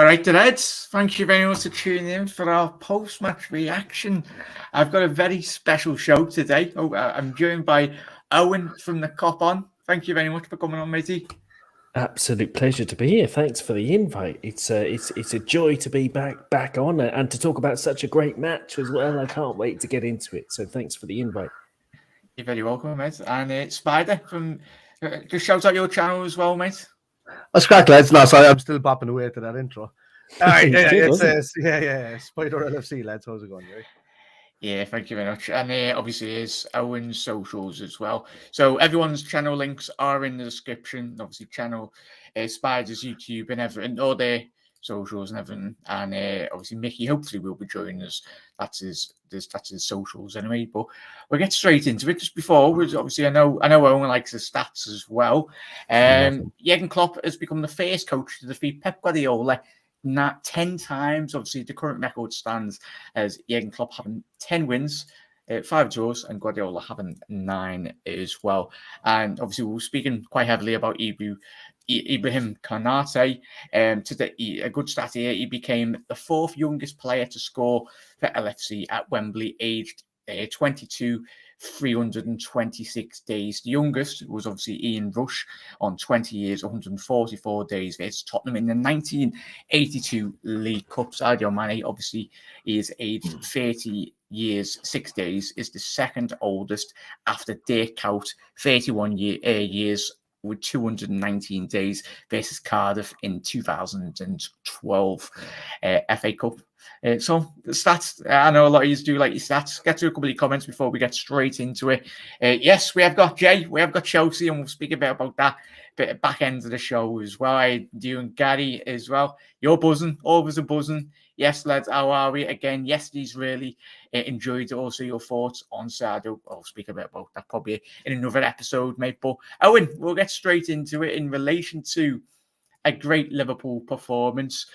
right, the Reds, thank you very much for tuning in for our post-match reaction. I've got a very special show today. I'm joined by Owen from the Kop On. Thank you very much for coming on, matey. Absolute pleasure to be here. Thanks for the invite. It's a joy to be back on and to talk about such a great match as well. I can't wait to get into it. So thanks for the invite. You're very welcome, mate. And Spider from just shout out your channel as well, mate. That's crack, lads. No, sorry, I'm still bopping away to that intro. All right, Spider LFC, lads. How's it going, right? Yeah, thank you very much. And obviously, is Owen's socials as well. So everyone's channel links are in the description. Obviously, channel Spider's YouTube and everything, all their socials and everything. And obviously, Mickey hopefully will be joining us. That's his socials anyway. But we'll get straight into it. Just before, obviously, I know Owen likes his stats as well. Jurgen Klopp has become the first coach to defeat Pep Guardiola 10 times. Obviously, the current record stands as Jurgen Klopp having 10 wins, 5 draws, and Guardiola having 9 as well. And obviously, we were speaking quite heavily about Ibrahima Konate. Today, a good stat here, he became the 4th youngest player to score for LFC at Wembley, aged 22, 326 days. The youngest was obviously Ian Rush on 20 years, 144 days versus Tottenham in the 1982 League Cup. Sadio Mane, obviously, he is aged 30 years, 6 days, is the second oldest after Dirk Kuyt, 31 years with 219 days versus Cardiff in 2012 FA Cup. So the stats, I know a lot of you do like your stats. Get to a couple of your comments before we get straight into it. Yes, we have got Jay, we have got Chelsea, and we'll speak about that bit at back end of the show as well. You and Gary as well. You're buzzing, always a buzzing. Yes, lads, how are we? Again, yesterday's really enjoyed also your thoughts on Sadio. I'll speak about that probably in another episode, mate. But Owen, we'll get straight into it in relation to a great Liverpool performance.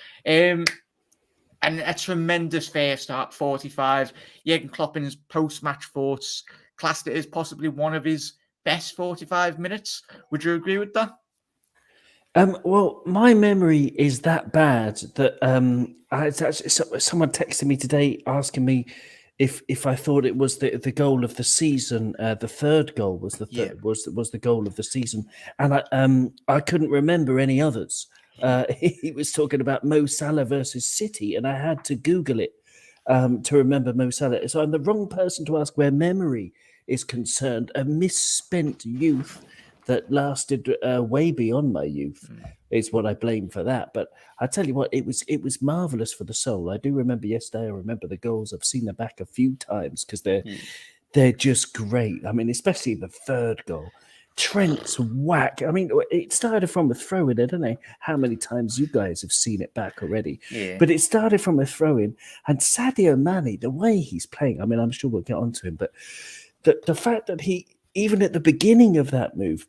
And a tremendous fair start, 45. Jurgen Klopp in his post-match thoughts classed it as possibly one of his best 45 minutes. Would you agree with that? Well, my memory is that bad that someone texted me today asking me if I thought it was the goal of the season. The third goal was was the goal of the season, and I couldn't remember any others. He was talking about Mo Salah versus City, and I had to Google it to remember Mo Salah. So I'm the wrong person to ask where memory is concerned. A misspent youth that lasted way beyond my youth is what I blame for that. But I tell you what, it was marvelous for the soul. I do remember yesterday. I remember the goals. I've seen them back a few times because they're just great. I mean, especially the third goal. Trent's whack. I mean, it started from a throw-in. I don't know how many times you guys have seen it back already, but it started from a throw-in. And Sadio Mane, the way he's playing, I mean, I'm sure we'll get onto him, but the fact that he, even at the beginning of that move,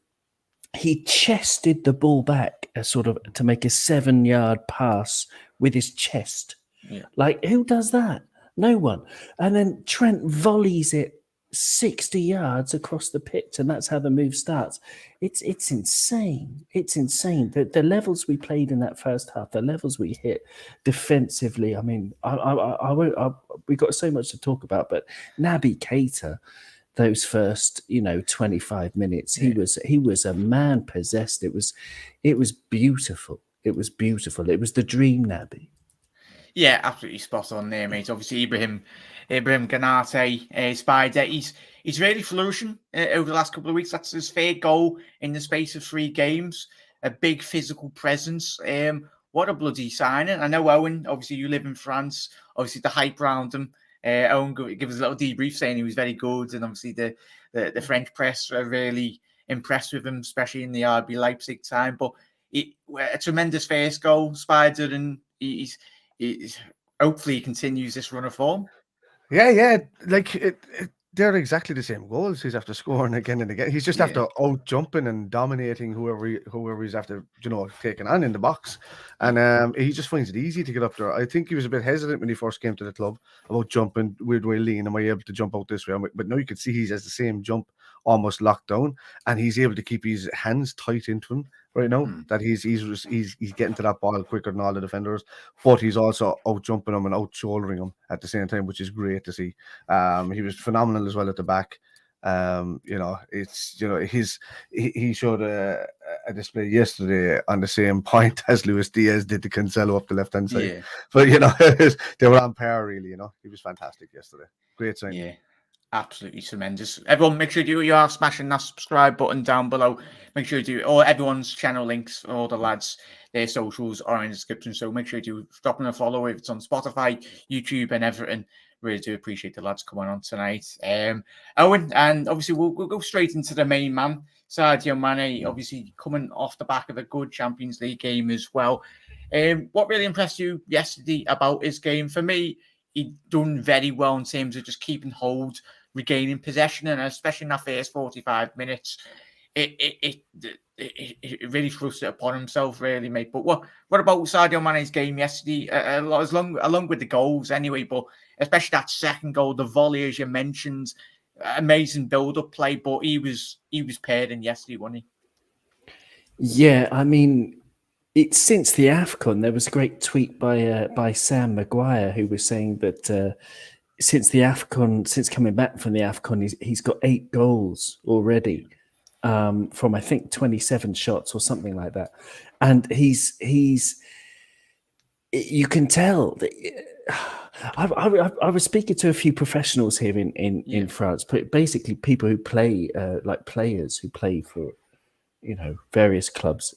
he chested the ball back sort of to make a 7-yard pass with his chest. Yeah. Like, who does that? No one. And then Trent volleys it 60 yards across the pitch, and that's how the move starts. It's insane. It's insane. The levels we played in that first half, the levels we hit defensively. I mean, we got so much to talk about, but Naby Keita, those first 25 minutes, he was a man possessed. It was beautiful. It was beautiful. It was the dream Naby. Yeah, absolutely spot on there, mate. Obviously, Ibrahima Konate, Spider, he's really flourishing over the last couple of weeks. That's his third goal in the space of 3 games. A big physical presence. What a bloody signing. I know, Owen, obviously you live in France. Obviously, the hype around him. Owen give us a little debrief saying he was very good. And obviously the French press are really impressed with him, especially in the RB Leipzig time. But a tremendous first goal, Spider, and he's hopefully he continues this run of form. Yeah. Like they're exactly the same goals he's after scoring again and again. He's just after out jumping and dominating whoever he's after, taking on in the box. And he just finds it easy to get up there. I think he was a bit hesitant when he first came to the club about jumping. Where do I lean? Am I able to jump out this way? But now you can see he has the same jump almost locked down, and he's able to keep his hands tight into him right now. That he's getting to that ball quicker than all the defenders, but he's also out jumping him and out shouldering him at the same time, which is great to see. He was phenomenal as well at the back. He showed a display yesterday on the same point as Luis Diaz did to Cancelo up the left hand side. Yeah. But they were on par really. He was fantastic yesterday. Great signing. Yeah. Absolutely tremendous. Everyone, make sure you are smashing that subscribe button down below. Make sure you do, or everyone's channel links, all the lads, their socials are in the description. So make sure you do drop them a follow if it's on Spotify, YouTube, and everything. Really do appreciate the lads coming on tonight. Owen, and obviously we'll go straight into the main man, Sadio Mane, obviously coming off the back of a good Champions League game as well. What really impressed you yesterday about his game? For me, he done very well in terms of just keeping hold, regaining possession, and especially in that first 45 minutes, it really thrust it upon himself, really, mate. But what about Sadio Mane's game yesterday? Along with the goals, anyway, but especially that second goal, the volley, as you mentioned, amazing build-up play. But he was paired in yesterday, wasn't he? Yeah, I mean, it's since the AFCON. There was a great tweet by Sam Maguire who was saying that. Since coming back from the AFCON, he's got 8 goals already from I think 27 shots or something like that, and he's you can tell that. I was speaking to a few professionals here in France, but basically people who play like players who play for various clubs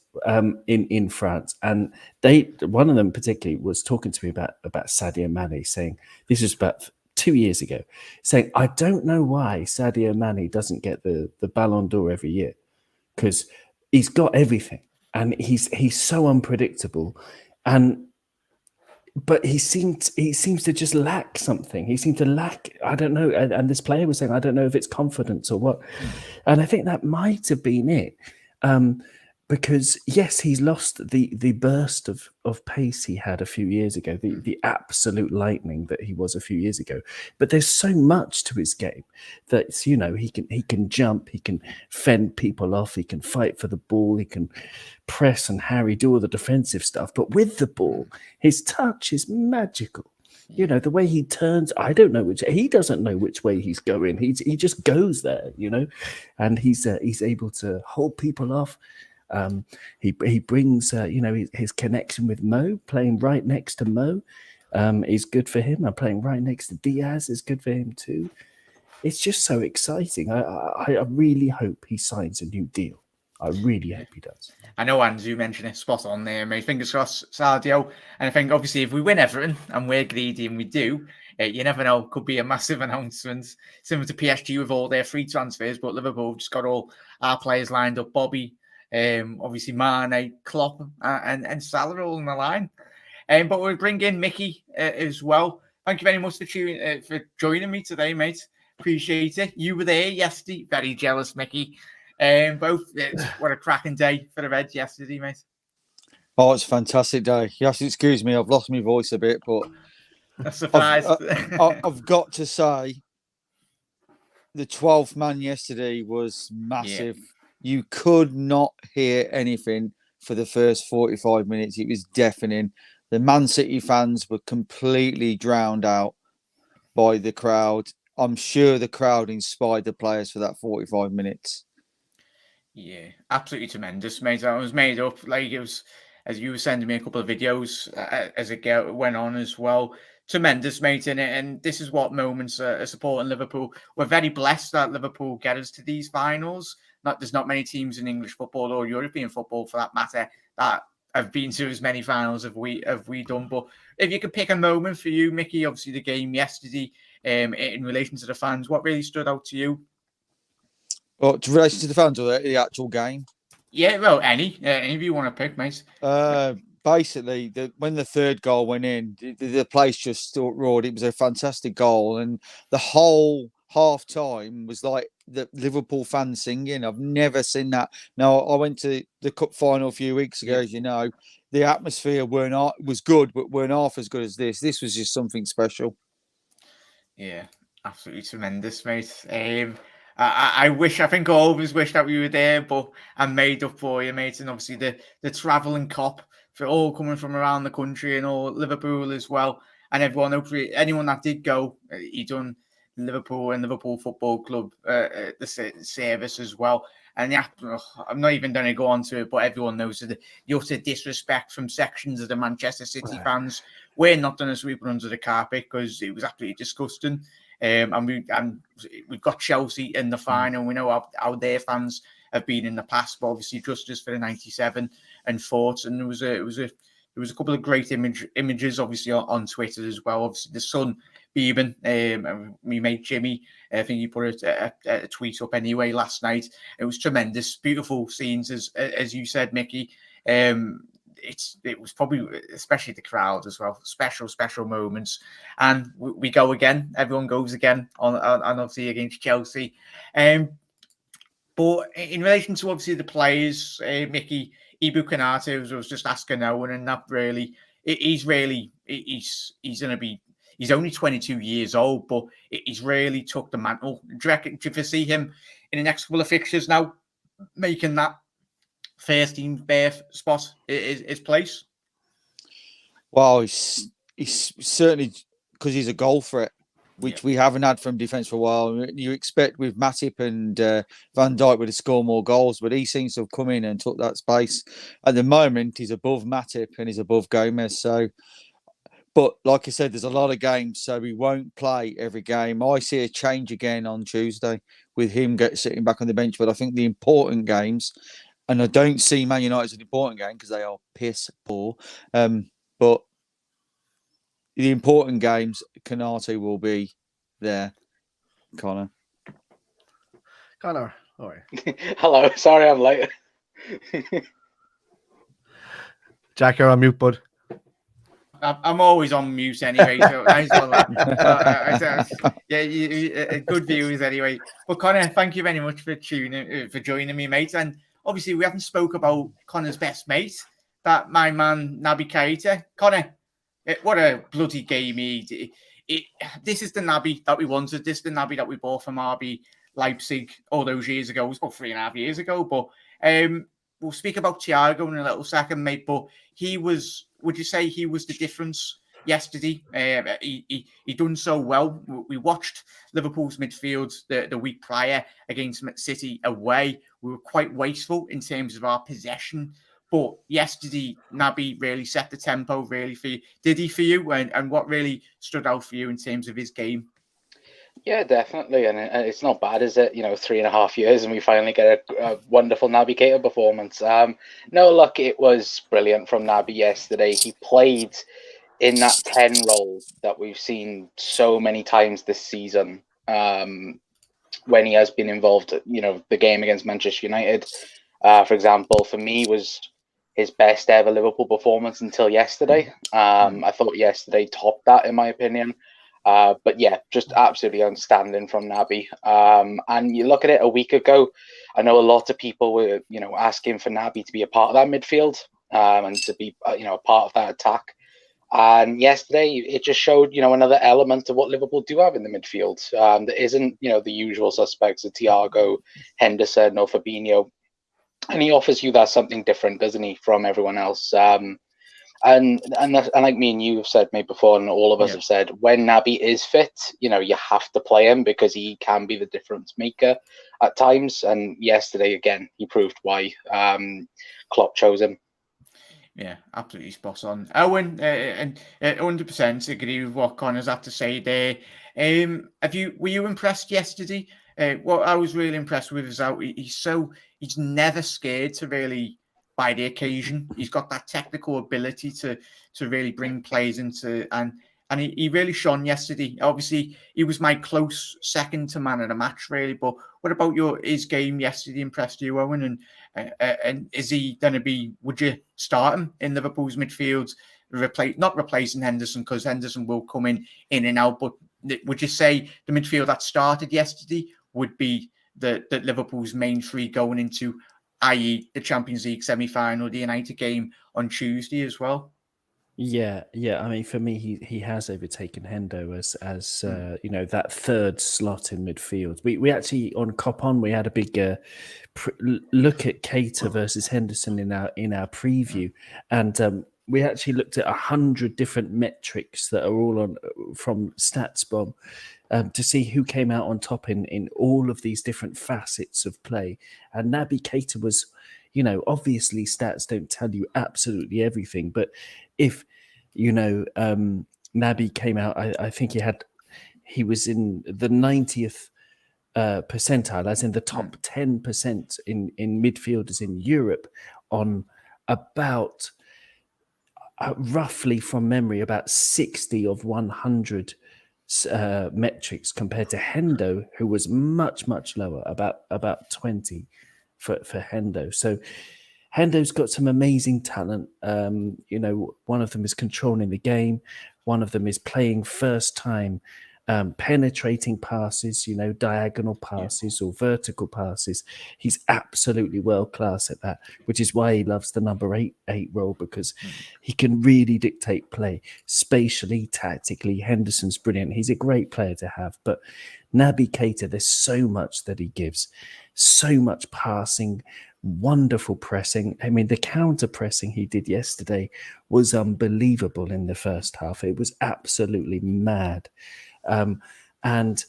in France, and one of them particularly was talking to me about Sadio Mane, saying this is about 2 years ago, saying, I don't know why Sadio Mane doesn't get the Ballon d'Or every year, because he's got everything and he's so unpredictable, but he seems to just lack something. He seemed to lack, I don't know, and this player was saying, I don't know if it's confidence or what, and I think that might have been it. Because yes, he's lost the burst of pace he had a few years ago, the absolute lightning that he was a few years ago. But there's so much to his game that he can jump, he can fend people off, he can fight for the ball, he can press and harry, do all the defensive stuff. But with the ball, his touch is magical. The way he turns, he doesn't know which way he's going. He just goes there, and he's able to hold people off. He brings his connection with Mo, playing right next to Mo, is good for him. And playing right next to Diaz is good for him too. It's just so exciting. I really hope he signs a new deal. I really hope he does. I know, Andrew, you mentioned it spot on there, mate. Fingers crossed, Sadio. And I think, obviously, if we win Everton and we're greedy and we do, you never know, could be a massive announcement, similar to PSG with all their free transfers. But Liverpool have just got all our players lined up. Bobby, obviously Mane, Klopp, and Salah all on the line. But we'll bring in Mickey as well. Thank you very much for joining me today, mate. Appreciate it. You were there yesterday. Very jealous, Mickey. Both, what a cracking day for the Reds yesterday, mate. Oh, it's a fantastic day. You have to excuse me, I've lost my voice a bit, but I'm surprised. I've got to say, the 12th man yesterday was massive. Yeah. You could not hear anything for the first 45 minutes. It was deafening. The Man City fans were completely drowned out by the crowd. I'm sure the crowd inspired the players for that 45 minutes. Yeah, absolutely tremendous, mate. I was made up. Like, it was, as you were sending me a couple of videos as it went on as well. Tremendous, mate. And this is what moments are supporting Liverpool. We're very blessed that Liverpool get us to these finals. There's not many teams in English football or European football, for that matter, that have been to as many finals as we done. But if you could pick a moment for you, Mickey, obviously the game yesterday, in relation to the fans, what really stood out to you? Well, in relation to the fans or the actual game? Yeah, well, any of you want to pick, mate. Basically, when the third goal went in, the place just roared. It was a fantastic goal, and the whole half time was like the Liverpool fans singing. I've never seen that. Now, I went to the cup final a few weeks ago, as you know. The atmosphere was good, but weren't half as good as this. This was just something special. Yeah, absolutely tremendous, mate. I think all of us wish that we were there, but I made up for you, mate. And obviously the travelling cop for all coming from around the country and all Liverpool as well. And everyone, hopefully, anyone that did go, he done Liverpool and Liverpool Football Club the service as well. And yeah, I'm not even going to go on to it, but everyone knows the utter disrespect from sections of the Manchester City fans. We're not going to sweep it under the carpet because it was absolutely disgusting. And we've got Chelsea in the final. We know how their fans have been in the past, but obviously justice for the 97 and thoughts. And there was a couple of great images, obviously on Twitter as well. Obviously the sun beaming. We made Jimmy. I think he put a tweet up anyway last night. It was tremendous, beautiful scenes, as you said, Mickey. It was probably, especially the crowd as well, special moments. And we go again. Everyone goes again on obviously against Chelsea. But in relation to obviously the players, Mickey, Ibrahima Konate was just asking Owen, and that really, he's going to be. He's only 22 years old, but he's really took the mantle. Do you foresee him in the next couple of fixtures now, making that first team berth spot his place? Well, he's certainly, because he's a goal threat, which we haven't had from defence for a while. You expect with Matip and Van Dijk would have scored more goals, but he seems to have come in and took that space. At the moment, he's above Matip and he's above Gomez. So, but like I said, there's a lot of games, so we won't play every game. I see a change again on Tuesday with him sitting back on the bench. But I think the important games, and I don't see Man United as an important game because they are piss poor. But the important games, Konate will be there. Connor. All right. Hello, sorry I'm late. Jack, you're on mute, bud. I'm always on mute anyway, so good viewers anyway. But Connor, thank you very much for joining me, mate. And obviously, we haven't spoke about Connor's best mate, that my man Naby Keita. Connor, what a bloody game this is the Naby that we wanted. This is the Naby that we bought from RB Leipzig all those years ago. It was about 3.5 years ago. But we'll speak about Thiago in a little second, mate. But would you say he was the difference yesterday? He done so well. We watched Liverpool's midfield the week prior against City away. We were quite wasteful in terms of our possession. But yesterday, Naby really set the tempo really for you. Did he for you? And what really stood out for you in terms of his game? Yeah, definitely. And it's not bad, is it? 3.5 years and we finally get a wonderful Naby Keita performance. No, look, it was brilliant from Naby yesterday. He played in that 10 role that we've seen so many times this season when he has been involved. The game against Manchester United, for example, for me was his best ever Liverpool performance until yesterday. I thought yesterday topped that, in my opinion. But yeah, just absolutely outstanding from Naby. And you look at it a week ago, I know a lot of people were, asking for Naby to be a part of that midfield and to be, a part of that attack. And yesterday, it just showed, another element of what Liverpool do have in the midfield. That isn't, the usual suspects of Thiago, Henderson or Fabinho. And he offers you that something different, doesn't he, from everyone else? And like me and you have said maybe before, and all of us have said, when Naby is fit, you have to play him because he can be the difference maker at times. And yesterday, again, he proved why Klopp chose him. Yeah, absolutely spot on. Owen, and 100% agree with what Connor's had to say there. Were you impressed yesterday? What I was really impressed with is how he's never scared to really, by the occasion. He's got that technical ability to really bring players into, and he really shone yesterday. Obviously, he was my close second to man of the match, really. But what about his game yesterday impressed you, Owen? And is he going to be? Would you start him in Liverpool's midfield? Not replacing Henderson, because Henderson will come in and out. But would you say the midfield that started yesterday would be the Liverpool's main three going into, i.e. the Champions League semi-final, the United game on Tuesday as well? Yeah. I mean, for me, he has overtaken Hendo as that third slot in midfield. We actually on Kop On we had a big look at Keita versus Henderson in our preview, and we actually looked at 100 different metrics that are all on from StatsBomb to see who came out on top in all of these different facets of play. And Naby Keita was, obviously stats don't tell you absolutely everything, but if Naby came out, I think he was in the 90th percentile, as in the top 10% in midfielders in Europe, on about roughly from memory about 60 of 100 metrics, compared to Hendo, who was much lower, about 20 for Hendo. So Hendo's got some amazing talent. One of them is controlling the game. One of them is playing first time penetrating passes, diagonal passes or vertical passes. He's absolutely world class at that, which is why he loves the number 8 role, because he can really dictate play spatially, tactically. Henderson's brilliant. He's a great player to have. But Naby Keita, there's so much that he gives, so much passing, wonderful pressing. I mean, the counter pressing he did yesterday was unbelievable in the first half. It was absolutely mad. And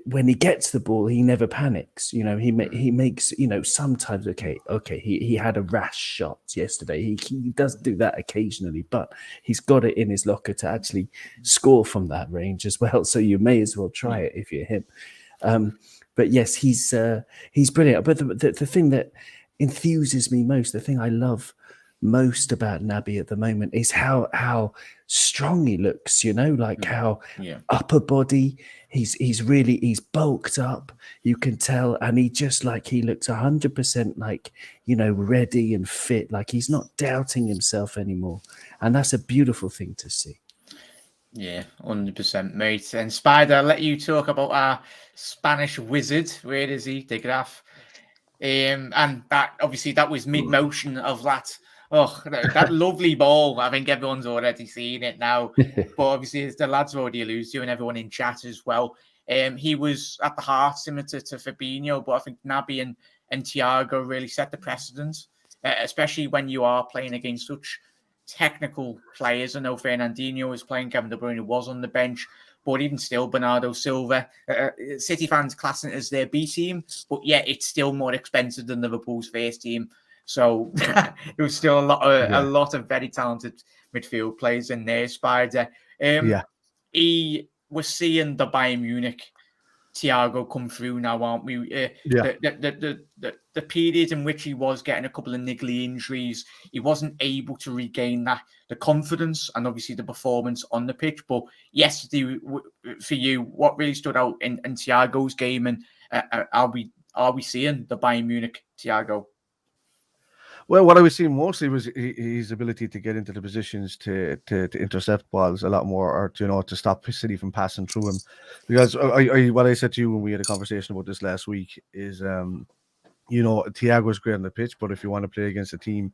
when he gets the ball, he never panics. He makes, sometimes, he had a rash shot yesterday. He does do that occasionally, but he's got it in his locker to actually score from that range as well. So you may as well try it if you're him. But yes, he's brilliant. But the thing that enthuses me most, the thing I love most about Naby at the moment, is how strong he looks. How upper body, he's bulked up. You can tell, and he looks 100% ready and fit. Like he's not doubting himself anymore, and that's a beautiful thing to see. Yeah, 100%, mate. And Spider, I'll let you talk about our Spanish wizard. Where is he? Take it off. And that was mid-motion of that. Oh, that lovely ball. I think everyone's already seen it now. But obviously, as the lads already alluded to, and everyone in chat as well, he was at the heart, similar to Fabinho. But I think Naby and Thiago really set the precedent, especially when you are playing against such technical players. I know Fernandinho was playing, Kevin De Bruyne was on the bench, but even still, Bernardo Silva, City fans classing it as their B team, but yet it's still more expensive than Liverpool's first team. So it was still a lot of very talented midfield players in there, Spider. He was seeing the Bayern Munich Thiago come through now, aren't we? The period in which he was getting a couple of niggly injuries, he wasn't able to regain the confidence and obviously the performance on the pitch. But yesterday, for you, what really stood out in Thiago's game, and are we seeing the Bayern Munich Thiago? Well, what I was seeing mostly was his ability to get into the positions to intercept balls a lot more, or to stop City from passing through him. Because what I said to you when we had a conversation about this last week is, Thiago's great on the pitch, but if you want to play against a team,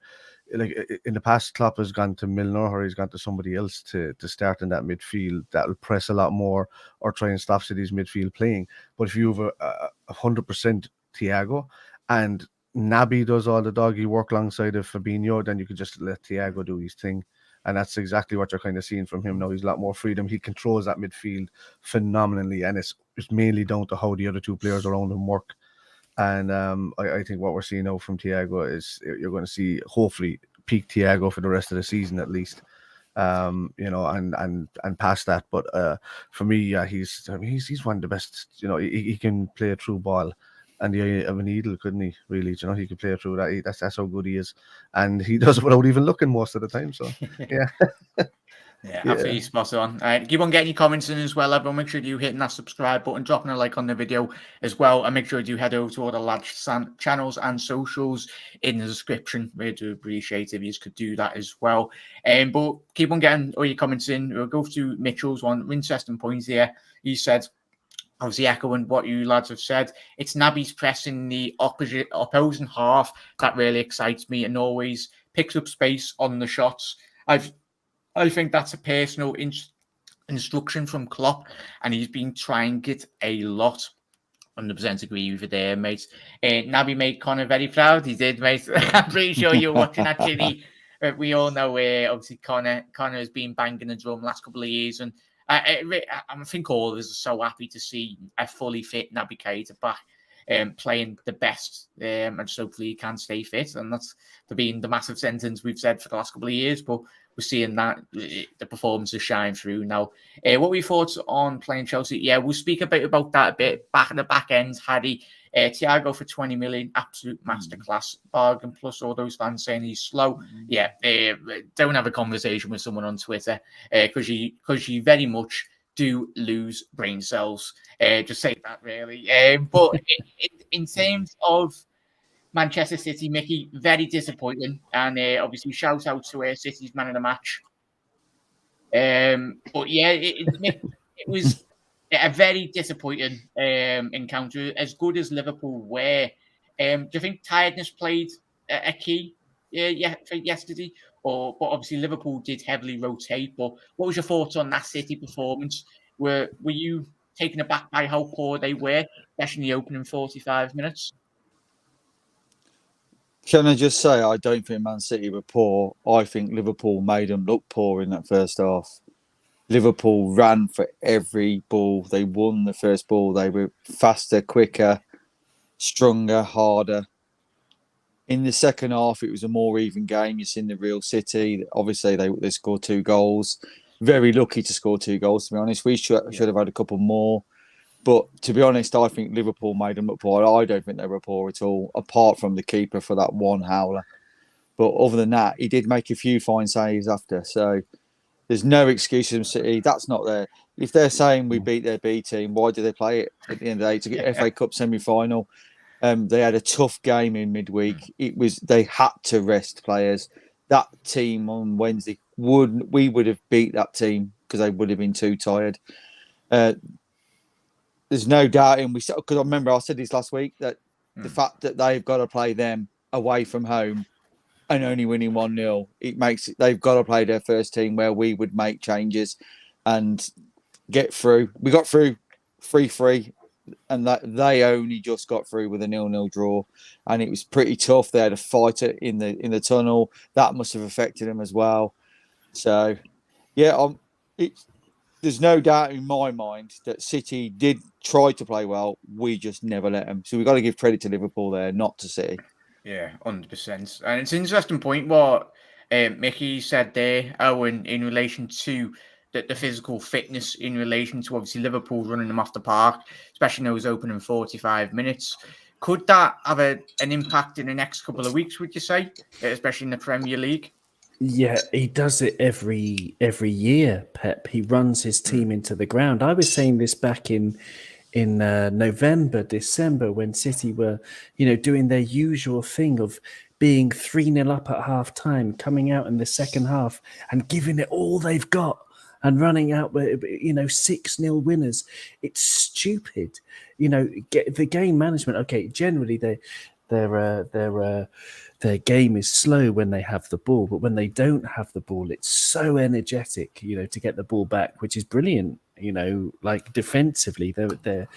like in the past, Klopp has gone to Milner or he's gone to somebody else to start in that midfield that will press a lot more or try and stop City's midfield playing. But if you have a 100% Thiago and Naby does all the doggy work alongside of Fabinho, then you could just let Thiago do his thing. And that's exactly what you're kind of seeing from him now. He's a lot more freedom. He controls that midfield phenomenally, and it's mainly down to how the other two players around him work. And I think what we're seeing now from Thiago is you're going to see, hopefully, peak Thiago for the rest of the season at least. And past that. But for me, he's one of the best. He can play a true ball. And the eye of a needle, couldn't he? Really, he could play through that. That's how good he is, and he does it without even looking most of the time. So, yeah, absolutely spot on. Keep on getting your comments in as well, everyone. Make sure you hitting that subscribe button, dropping a like on the video as well, and make sure you head over to all the lads' channels and socials in the description. We do appreciate if you could do that as well. But keep on getting all your comments in. We'll go to Mitchell's one interesting point here. He said, obviously echoing what you lads have said, it's Naby's pressing the opposing half that really excites me and always picks up space on the shots. I've I think that's a personal instruction from Klopp, and he's been trying it a lot. 100% agree with you there, mate. Naby made Connor very proud. He did, mate. I'm pretty sure you're watching that, Chili. We all know obviously Connor has been banging the drum last couple of years, and I think all of us are so happy to see a fully fit Naby Keita back, playing the best, and so hopefully he can stay fit. And that's been the massive sentence we've said for the last couple of years, but we're seeing that the performances shine through now. What were your thoughts on playing Chelsea? Yeah, we'll speak about that a bit. Back at the back end, Harry, Thiago for 20 million, absolute masterclass bargain. Plus all those fans saying he's slow. Yeah, don't have a conversation with someone on Twitter because you very much do lose brain cells. Just say that really. But in terms of Manchester City, Mickey, very disappointing. And obviously, shout out to City's man of the match. But yeah, it was a very disappointing encounter. As good as Liverpool were, do you think tiredness played a key for yesterday? But obviously, Liverpool did heavily rotate. But what was your thoughts on that City performance? Were you taken aback by how poor they were, especially in the opening 45 minutes? Can I just say, I don't think Man City were poor. I think Liverpool made them look poor in that first half. Liverpool ran for every ball. They won the first ball. They were faster, quicker, stronger, harder. In the second half, it was a more even game. You've seen the real City. Obviously, they scored 2 goals. Very lucky to score 2 goals, to be honest. We should have had a couple more. But to be honest, I think Liverpool made them look poor. I don't think they were poor at all, apart from the keeper for that one howler. But other than that, he did make a few fine saves after. So there's no excuse from City. That's not there. If they're saying we beat their B team, why do they play it at the end of the day to get FA Cup semi-final? They had a tough game in midweek. They had to rest players. That team on Wednesday we would have beat that team because they would have been too tired. There's no doubt because I remember I said this last week that the fact that they've got to play them away from home and only winning 1-0, they've got to play their first team where we would make changes and get through. We got through 3-3, and they only just got through with a 0-0 draw, and it was pretty tough. They had a fight in the tunnel that must have affected them as well. So, yeah, there's no doubt in my mind that City did try to play well. We just never let them. So we've got to give credit to Liverpool there, not to City. Yeah, 100%. And it's an interesting point what Mickey said there, Owen, in relation to the physical fitness in relation to obviously Liverpool running them off the park, especially in those opening 45 minutes. Could that have an impact in the next couple of weeks, would you say, especially in the Premier League? Yeah, he does it every year, Pep. He runs his team into the ground. I was saying this back in November, December, when City were, doing their usual thing of being 3-0 up at half time, coming out in the second half and giving it all they've got and running out with, 6-0 winners. It's stupid. Get the game management. Okay, generally their game is slow when they have the ball, but when they don't have the ball, it's so energetic, to get the ball back, which is brilliant. Like defensively, they're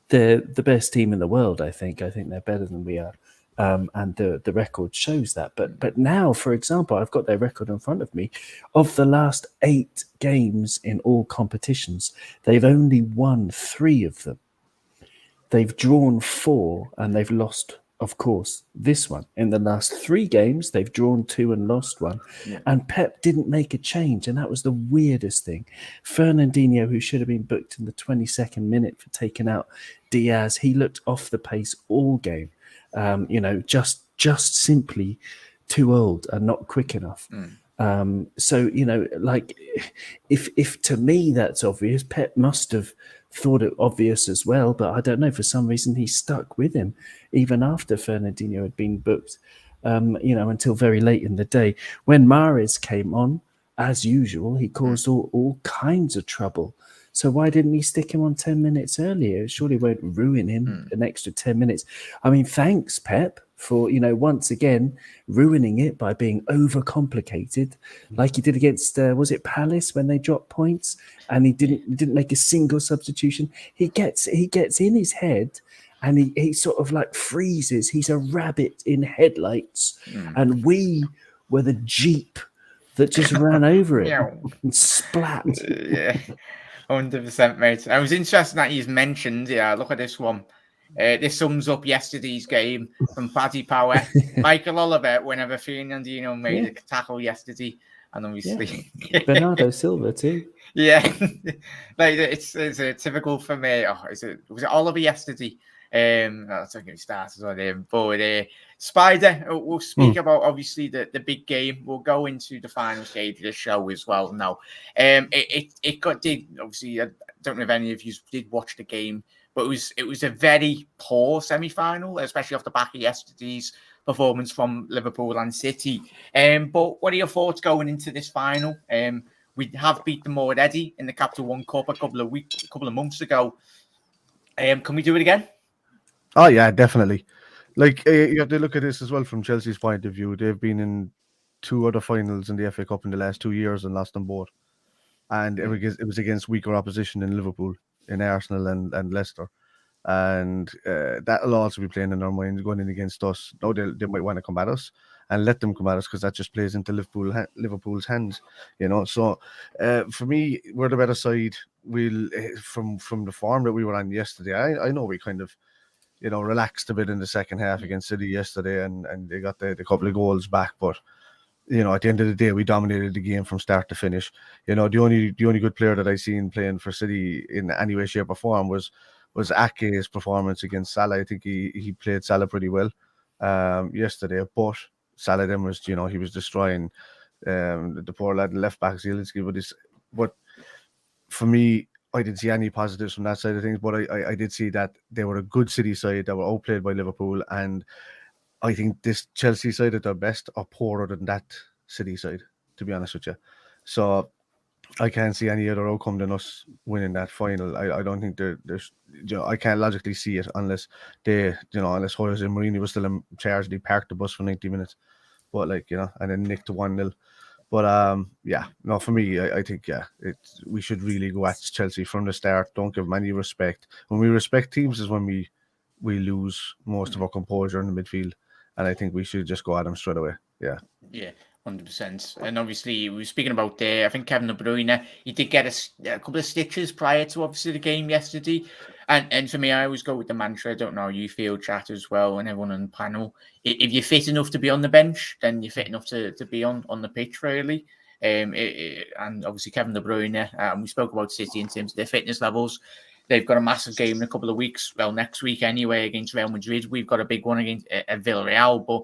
the best team in the world. I think they're better than we are, and the record shows that. But now, for example, I've got their record in front of me. Of the last 8 games in all competitions, they've only won 3 of them. They've drawn 4, and they've lost, of course, this one. In the last 3 games, they've drawn 2 and lost 1. Yeah. And Pep didn't make a change, and that was the weirdest thing. Fernandinho, who should have been booked in the 22nd minute for taking out Diaz, he looked off the pace all game. Just simply too old and not quick enough. So, if to me that's obvious, Pep must have thought it obvious as well, but I don't know, for some reason he stuck with him even after Fernandinho had been booked, until very late in the day. When Mahrez came on, as usual, he caused all kinds of trouble. So why didn't he stick him on 10 minutes earlier? It surely won't ruin him an extra 10 minutes. I mean, thanks, Pep, for, once again, ruining it by being overcomplicated, like he did against, was it Palace when they dropped points and he didn't make a single substitution. He gets in his head and he sort of like freezes. He's a rabbit in headlights, and we were the Jeep that just ran over it and splat. Yeah, 100%, mate. I was interested that he's mentioned. Yeah, look at this one. This sums up yesterday's game from Paddy Power. Michael Oliver, whenever Fernandinho made a tackle yesterday, and obviously Bernardo Silva too. Yeah, like it's typical for me. Was it Oliver yesterday? That's how it started on him. But Spider, we'll speak about obviously the big game. We'll go into the final stage of the show as well now. It did obviously. I don't know if any of you did watch the game, but it was a very poor semi-final, especially off the back of yesterday's performance from Liverpool and City. But what are your thoughts going into this final? We have beat them already in the Capital One Cup a couple of months ago. Can we do it again? Oh yeah, definitely. Like you have to look at this as well from Chelsea's point of view. They've been in 2 other finals in the FA Cup in the last 2 years and lost them both. And it was against weaker opposition in Liverpool, in Arsenal and Leicester. And that'll also be playing in their minds going in against us. No, they might want to come at us and let them come at us because that just plays into Liverpool's hands, So for me, we're the better side. We'll from the form that we were on yesterday. I know we kind of relaxed a bit in the second half against City yesterday, and they got the couple of goals back. But at the end of the day, we dominated the game from start to finish. The only good player that I seen playing for City in any way, shape, or form was Ake's performance against Salah. I think he played Salah pretty well yesterday, but Salah then was he was destroying the poor lad in left back Zielinski. But for me, I didn't see any positives from that side of things, but I did see that they were a good City side that were outplayed by Liverpool, and I think this Chelsea side at their best are poorer than that City side, to be honest with you. So I can't see any other outcome than us winning that final. I don't think there's I can't logically see it unless unless Jose Mourinho was still in charge, they parked the bus for 90 minutes, but and then nicked to 1-0. But for me, I think we should really go at Chelsea from the start. Don't give them any respect. When we respect teams is when we lose most of our composure in the midfield, and I think we should just go at them straight away. Yeah. 100%. And obviously, we were speaking about I think Kevin De Bruyne, he did get a couple of stitches prior to obviously the game yesterday. And for me, I always go with the mantra. I don't know how you feel, chat as well, and everyone on the panel. If you're fit enough to be on the bench, then you're fit enough to be on the pitch, really. And obviously, Kevin De Bruyne, and we spoke about City in terms of their fitness levels. They've got a massive game in a couple of weeks. Well, next week anyway, against Real Madrid. We've got a big one against Villarreal. But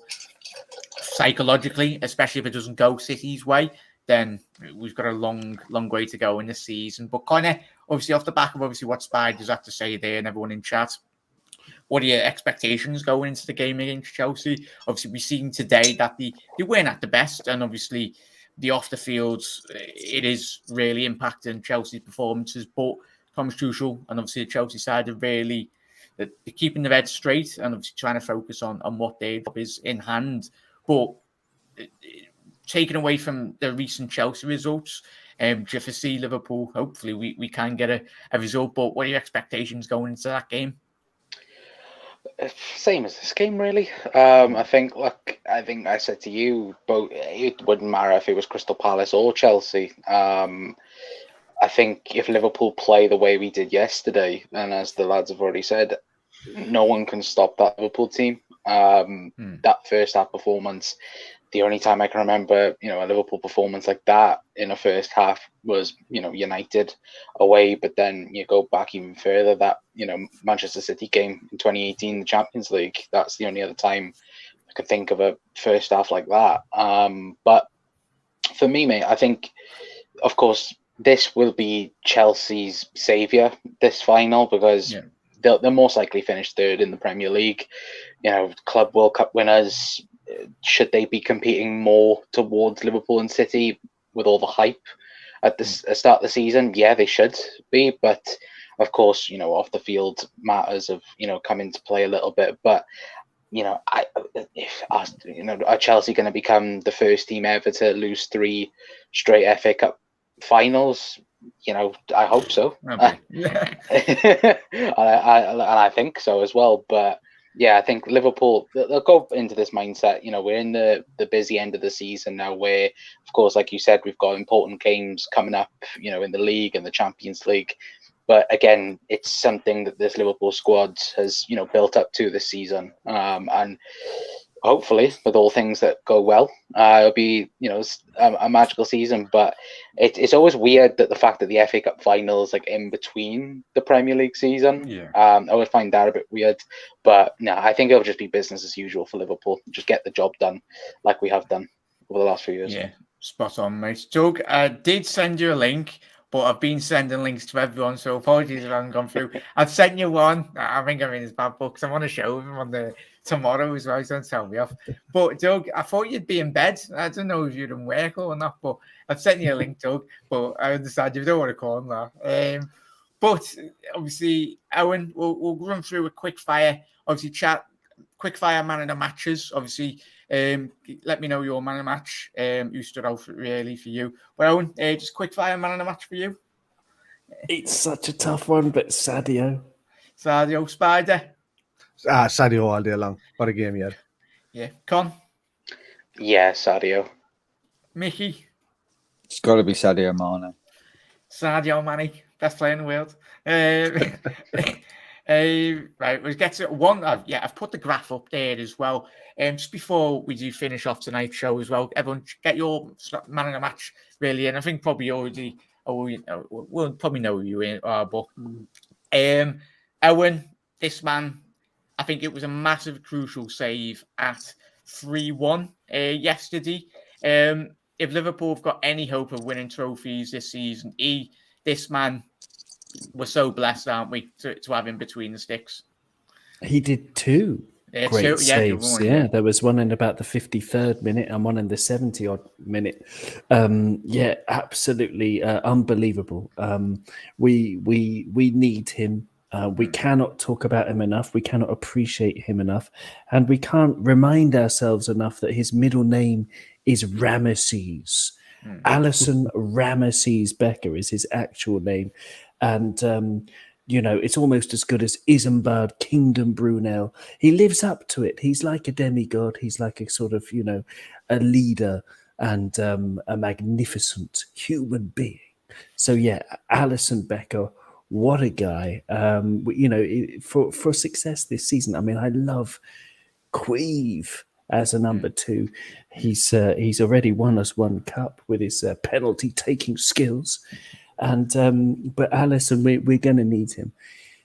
psychologically, especially if it doesn't go City's way, then we've got a long way to go in the season. But Connor, obviously off the back of what Spiders have to say there and everyone in chat, what are your expectations going into the game against Chelsea? Obviously, we've seen today that they weren't at the best, and obviously the off the fields, it is really impacting Chelsea's performances. But Thomas Tuchel and obviously the Chelsea side are really they're keeping their head straight and obviously trying to focus on what their job is in hand. But taken away from the recent Chelsea results, do you foresee Liverpool? Hopefully, we can get a result. But what are your expectations going into that game? Same as this game, really. I think I said to you, both it wouldn't matter if it was Crystal Palace or Chelsea. I think if Liverpool play the way we did yesterday, and as the lads have already said, no one can stop that Liverpool team. That first half performance, the only time I can remember, a Liverpool performance like that in a first half was, United away. But then you go back even further, that, Manchester City game in 2018, the Champions League, that's the only other time I could think of a first half like that. But for me, mate, I think, of course, this will be Chelsea's saviour, this final, because they'll most likely finish third in the Premier League. Club World Cup winners, should they be competing more towards Liverpool and City with all the hype? at the start of the season, yeah, they should be. But of course, off the field matters have come into play a little bit. But are Chelsea going to become the first team ever to lose 3 straight FA Cup finals? I hope so. Yeah. and I think so as well. But yeah, I think Liverpool, they'll go into this mindset. We're in the busy end of the season now where, of course, like you said, we've got important games coming up, in the league and the Champions League. But again, it's something that this Liverpool squad has, built up to this season. And hopefully, with all things that go well, it'll be, a magical season. But it's always weird that the fact that the FA Cup final is like in between the Premier League season. Yeah. I always find that a bit weird. But no, I think it'll just be business as usual for Liverpool. Just get the job done like we have done over the last few years. Yeah, spot on, mate. Doug, I did send you a link, but I've been sending links to everyone, so apologies if I haven't gone through. I've sent you one. I think I'm in his bad books. I want to show him on the tomorrow as well. So don't tell me off. But Doug, I thought you'd be in bed. I don't know if you're in work or not, but I've sent you a link, Doug. But I understand you don't want to call him that. But obviously, Owen, we'll run through a quick fire. Obviously, chat quick fire man of the matches. Obviously, let me know your man of the match. Who stood out really for you? But Owen, just quick fire man of the match for you. It's such a tough one, but Sadio. Sadio, Spider. Sadio all day long. What a game he had. Yeah, Con. Yeah, Sadio. Mickey. It's got to be Sadio Mane. Sadio Mane, best player in the world. Right, we'll get to one. I've put the graph up there as well. Just before we do finish off tonight's show as well, everyone get your man of the match really, and I think probably already, we'll probably know who you are, but Owen, this man, I think it was a massive, crucial save at 3-1 yesterday. If Liverpool have got any hope of winning trophies this season, this man. We're so blessed, aren't we, to have him between the sticks? He did 2 great saves. Yeah, there was one in about the 53rd minute and one in the 70-odd minute. Absolutely unbelievable. We need him. We cannot talk about him enough. We cannot appreciate him enough. And we can't remind ourselves enough that his middle name is Ramesses. Allison Becker is his actual name. And, it's almost as good as Isambard Kingdom Brunel. He lives up to it. He's like a demigod. He's like a sort of, a leader and a magnificent human being. So, yeah, Allison Becker, what a guy. For success this season, I mean, I love Queeve as a number 2. He's already won us 1 cup with his penalty taking skills. And but Allison, we're going to need him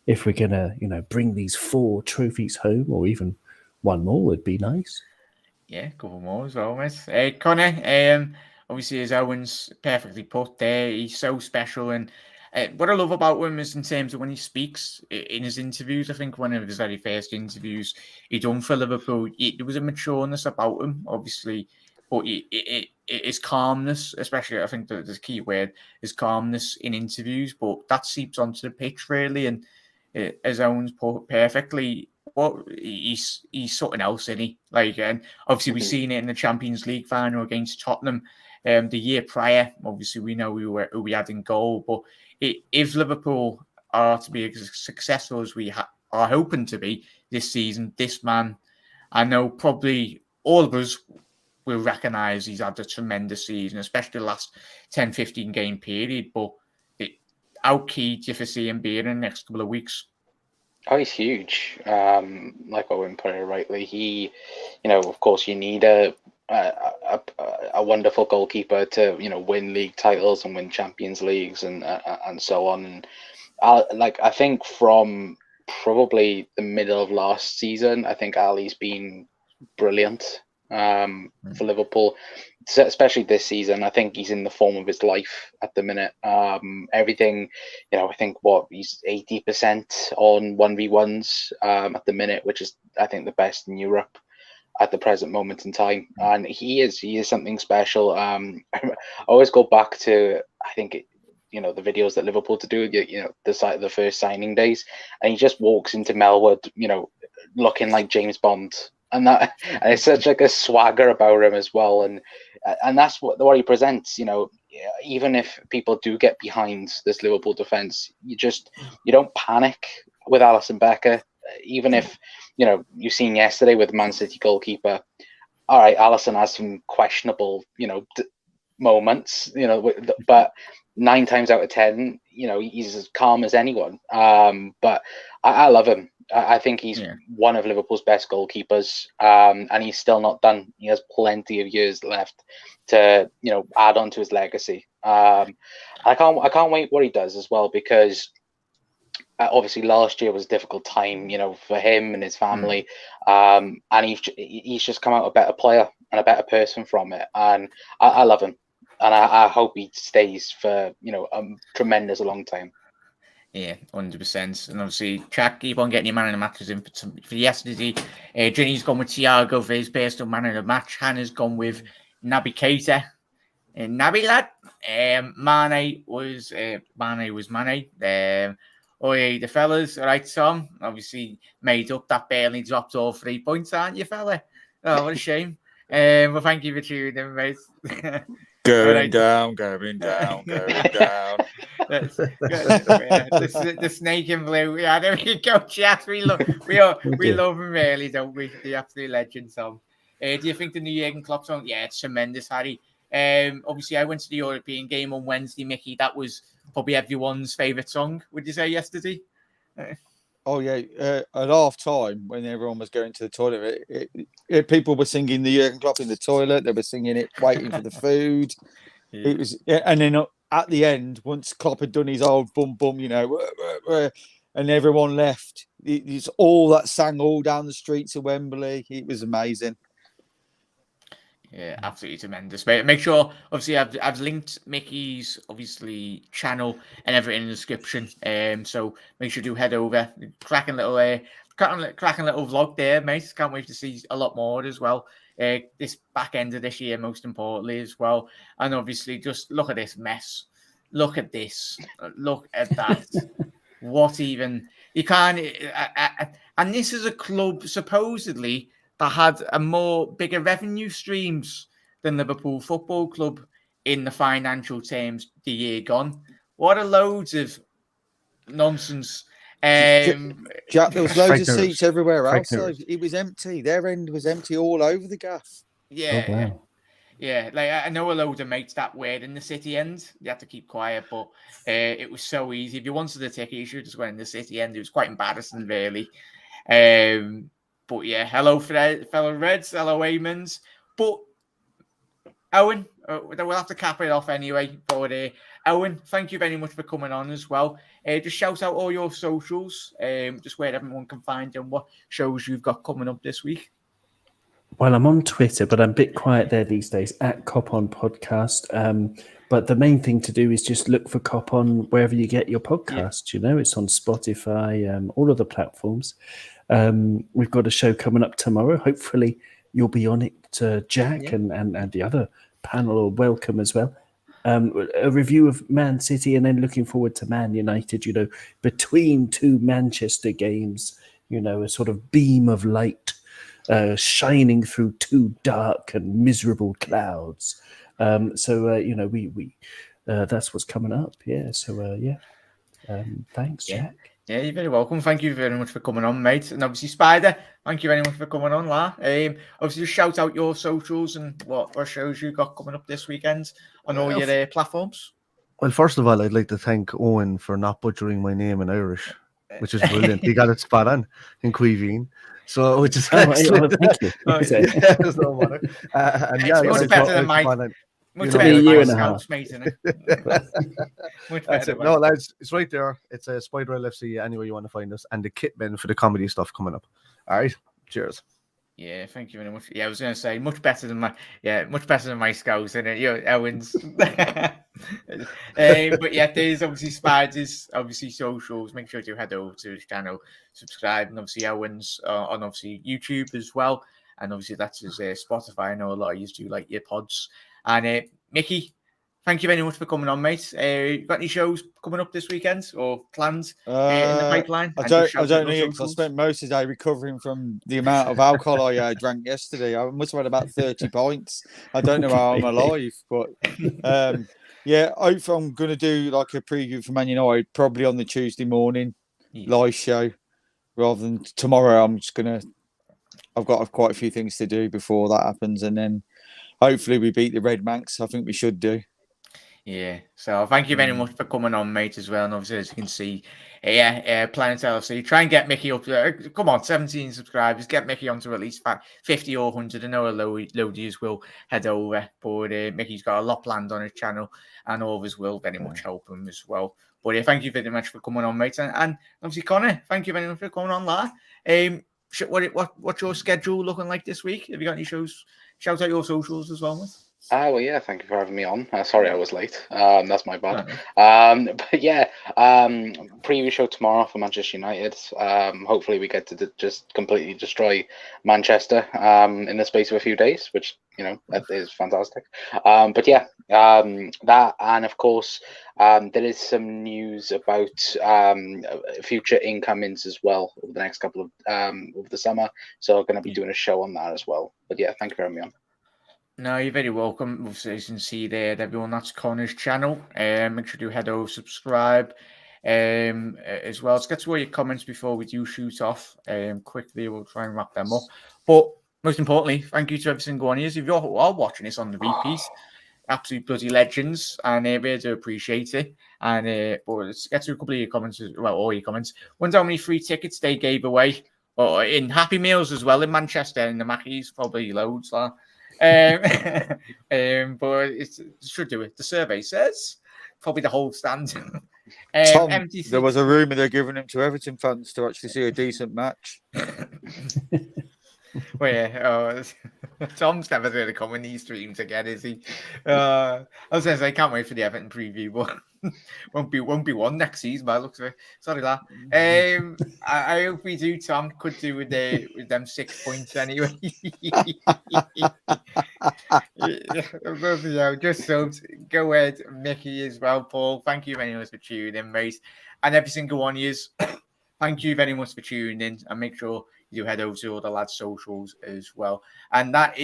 if we're going to bring these 4 trophies home, or even 1 more would be nice. Yeah, a couple more as well, mate. Connor, obviously as Owen's perfectly put there, he's so special, and what I love about him is in terms of when he speaks in his interviews. I think one of his very first interviews he done for Liverpool, there was a matureness about him, obviously, but it's calmness, especially. I think the key word is calmness in interviews, but that seeps onto the pitch really. And as Owen's put perfectly, he's something else, isn't he? Like, and obviously we've seen it in the Champions League final against Tottenham the year prior. Obviously we know who we had in goal, but if Liverpool are to be as successful as we are hoping to be this season, this man, I know probably all of us will recognise he's had a tremendous season, especially the last 10-15 game period. But how key do you foresee him being in the next couple of weeks? Oh, he's huge. Like Owen put it rightly, he, of course, you need a wonderful goalkeeper to, win league titles and win Champions Leagues and so on. And I think from probably the middle of last season, I think Ali's been brilliant for Liverpool, especially this season. I think he's in the form of his life at the minute. Everything, I think he's 80% on 1v1s at the minute, which is I think the best in Europe. at the present moment in time, and he is something special. I always go back to, I think, the videos that Liverpool to do, the first signing days, and he just walks into Melwood, looking like James Bond, and it's such like a swagger about him as well, and that's what he presents. Even if people do get behind this Liverpool defense, you don't panic with Allison Becker, even if you've seen yesterday with the Man City goalkeeper. All right, Allison has some questionable moments, but 9 times out of 10, he's as calm as anyone. But I love him. I think he's one of Liverpool's best goalkeepers, and he's still not done. He has plenty of years left to add on to his legacy. I can't wait what he does as well, because obviously last year was a difficult time, for him and his family, and he's just come out a better player and a better person from it, and I love him, and I hope he stays for a tremendous long time. Yeah, 100%. And obviously, Jack, keep on getting your man of the matches in for yesterday. Ginny's gone with Thiago for his personal man of the match. Hannah's gone with Naby Keita. Naby lad. Mane was Mane. Oh yeah, the fellas, all right, Tom. Obviously made up that barely dropped all 3 points, aren't you, fella? Oh, what a shame. Well, thank you for tuning in, mate. Going down. The snake in blue. Yeah, there we go, Jack. We love him, really, don't we? The absolute legend, Tom. Do you think the new Jurgen Klopp song? Yeah, it's tremendous, Harry. Obviously, I went to the European game on Wednesday, Mickey. That was probably everyone's favourite song, would you say, yesterday? Oh, yeah. At half time, when everyone was going to the toilet, people were singing the Jurgen Klopp in the toilet. They were singing it, waiting for the food. Yeah. It was, and then at the end, once Klopp had done his old bum, and everyone left, it's all that sang all down the streets of Wembley. It was amazing. Yeah, absolutely tremendous. But make sure, obviously, I've linked Mickey's obviously channel and everything in the description. So make sure to head over. Cracking little vlog there, mate. Can't wait to see a lot more as well. This back end of this year, most importantly, as well. And obviously, just look at this mess. Look at this. Look at that. What even? You can't. And this is a club supposedly that had bigger revenue streams than Liverpool Football Club in the financial terms the year gone. What a loads of nonsense. Jack, there was loads of seats everywhere else. So it was empty. Their end was empty all over the gaff. Yeah. Oh, wow. Yeah, like I know a load of mates that were in the city end. You had to keep quiet, but it was so easy. If you wanted a ticket, you should just went in the city end. It was quite embarrassing, really. But yeah, hello, fellow Reds, hello, Aymans. But Owen, we'll have to cap it off anyway. But Owen, thank you very much for coming on as well. Just shout out all your socials, just where everyone can find you and what shows you've got coming up this week. Well, I'm on Twitter, but I'm a bit quiet there these days, at Kop On Podcast. But the main thing to do is just look for Kop On wherever you get your podcast. Yeah. It's on Spotify, all of the platforms. We've got a show coming up tomorrow. Hopefully you'll be on it, Jack, and the other panel are welcome as well. A review of Man City, and then looking forward to Man United, between two Manchester games, a sort of beam of light shining through two dark and miserable clouds. We that's what's coming up. Yeah. So, thanks, Jack. Yeah, you're very welcome. Thank you very much for coming on, mate. And obviously, Spider, thank you very much for coming on, La. Obviously, just shout out your socials and what shows you got coming up this weekend on all your platforms. Well, first of all, I'd like to thank Owen for not butchering my name in Irish, which is brilliant. He got it spot on in Cuivine. So, which is excellent. Thank you. There's no matter. It's much better than mine. Much better than my scouts, mate, isn't it? Much better. No, lads, it's right there. It's a Spider LFC anywhere you want to find us, and the Kitmen for the comedy stuff coming up. All right, cheers. Yeah, thank you very much. Yeah, I was going to say much better than my scouts, isn't it? Owens. But yeah, there's obviously Spiders, obviously socials. Make sure to head over to his channel, subscribe, and obviously Owens on obviously YouTube as well. And obviously that's his Spotify. I know a lot of you do like your pods. And Mickey, thank you very much for coming on, mate. You got any shows coming up this weekend or planned in the pipeline? I don't know yet, because I spent most of the day recovering from the amount of alcohol I drank yesterday. I must have had about 30 pints. I don't know how I'm alive, but yeah, hopefully I'm going to do like a preview for Man United probably on the Tuesday morning live show rather than tomorrow. I've got quite a few things to do before that happens, and then hopefully we beat the Red Manx. I think we should do. Yeah, so thank you very much for coming on, mate, as well. And obviously, as you can see, Planet LFC, try and get Mickey up to, come on, 17 subscribers, get Mickey onto at least 50 or 100. I know a load of you will head over, but Mickey's got a lot planned on his channel, and all of us will very much help him as well. But yeah, thank you very much for coming on, mate. And obviously, Connor, thank you very much for coming on live. What's your schedule looking like this week? Have you got any shows? Shout out your socials as well, mate. Well, yeah, thank you for having me on. Sorry I was late. That's my bad. But yeah, preview show tomorrow for Manchester United. Hopefully we get to just completely destroy Manchester in the space of a few days, which, you know, that is fantastic. But yeah, that, and of course, there is some news about future incomings as well over the next couple of over the summer. So I'm going to be doing a show on that as well. But yeah, thank you for having me on. No, you're very welcome. Obviously, as you can see there, everyone, that's Connor's channel. Make sure to head over, subscribe as well. Let's get to all your comments before we do shoot off. Quickly, we'll try and wrap them up. But most importantly, thank you to every single one of you. If you are watching this on the repeat, absolute bloody legends, and we do appreciate it. And but let's get to a couple of your comments, well, all your comments. Wonder how many free tickets they gave away, or in Happy Meals as well in Manchester, in the Mackies, probably loads. But it should do it. The survey says probably the whole stand. Tom, MTC. there was a rumour they're giving him to Everton fans to actually see a decent match. Well, yeah, Tom's never going to come in these streams again, is he? I was going to say, I can't wait for the Everton preview, but won't be one next season. By the looks of it, sorry, lad. I hope we do. Tom could do with them 6 points anyway. Just so go ahead, Mickey as well, Paul. Thank you very much for tuning in, mate, and every single one of you. Thank you very much for tuning in, and make sure you head over to all the lads' socials as well. And that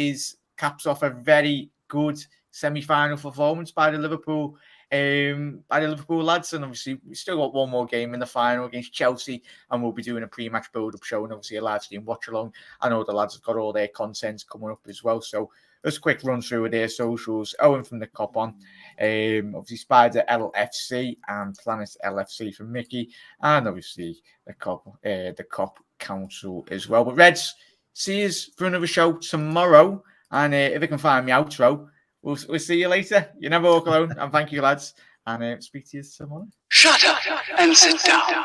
caps off a very good semi-final performance by the Liverpool lads. And obviously, we still got one more game in the final against Chelsea, and we'll be doing a pre-match build-up show and obviously a live stream watch-along. I know the lads have got all their content coming up as well. So just a quick run through of their socials. Owen from the Kop On, obviously Spider LFC and Planet LFC from Mickey, and obviously the Kop Council as well. But Reds, see us for another show tomorrow, and if I can find me outro, we'll see you later. You never walk alone, and thank you, lads, and speak to you tomorrow. Shut up and sit down.